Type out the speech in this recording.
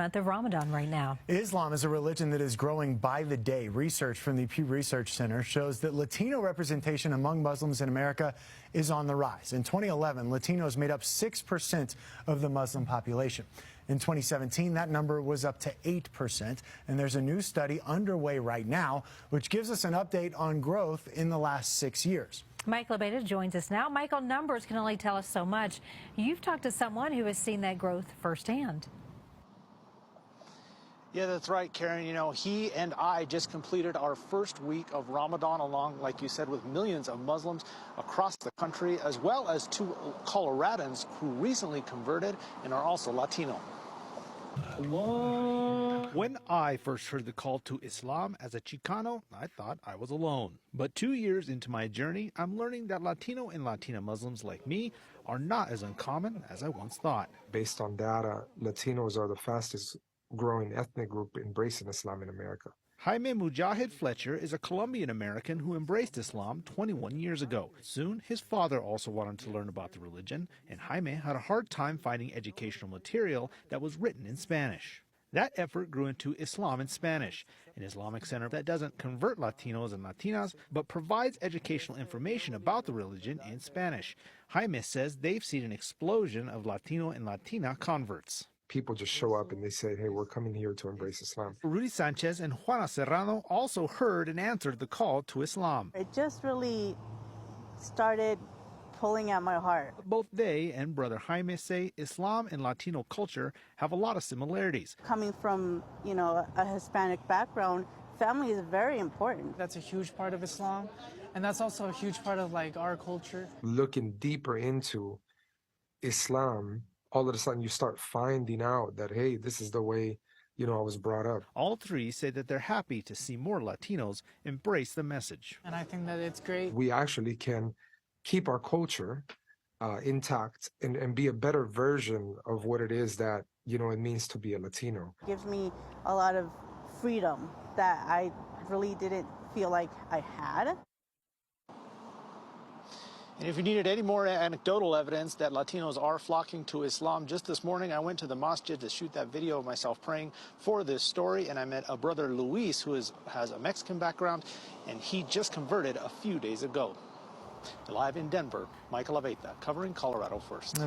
Month of Ramadan right now. Islam is a religion that is growing by the day. Research from the Pew Research Center shows that Latino representation among Muslims in America is on the rise. In 2011, Latinos made up 6% of the Muslim population. In 2017, that number was up to 8%. And there's a new study underway right now, which gives us an update on growth in the last 6 years. Michael Abeyta joins us now. Michael, numbers can only tell us so much. You've talked to someone who has seen that growth firsthand. Yeah, that's right, Karen. You know, he and I just completed our first week of Ramadan along, like you said, with millions of Muslims across the country, as well as 2 Coloradans who recently converted and are also Latino. When I first heard the call to Islam as a Chicano, I thought I was alone. But 2 years into my journey, I'm learning that Latino and Latina Muslims like me are not as uncommon as I once thought. Based on data, Latinos are the fastest growing ethnic group embracing Islam in America. Jaime Mujahid Fletcher is a Colombian American who embraced Islam 21 years ago. Soon, his father also wanted to learn about the religion, and Jaime had a hard time finding educational material that was written in Spanish. That effort grew into Islam in Spanish, an Islamic center that doesn't convert Latinos and Latinas, but provides educational information about the religion in Spanish. Jaime says they've seen an explosion of Latino and Latina converts. People just show up and they say, hey, we're coming here to embrace Islam. Rudy Sanchez and Juana Serrano also heard and answered the call to Islam. It just really started pulling at my heart. Both they and Brother Jaime say Islam and Latino culture have a lot of similarities. Coming from, a Hispanic background, family is very important. That's a huge part of Islam, and that's also a huge part of our culture. Looking deeper into Islam, all of a sudden you start finding out that, hey, this is the way, I was brought up. All three say that they're happy to see more Latinos embrace the message. And I think that it's great. We actually can keep our culture intact and be a better version of what it is that, it means to be a Latino. It gives me a lot of freedom that I really didn't feel like I had. And if you needed any more anecdotal evidence that Latinos are flocking to Islam, just this morning I went to the masjid to shoot that video of myself praying for this story, and I met a brother Luis who has a Mexican background, and he just converted a few days ago. Live in Denver, Michael Abeyta, covering Colorado First.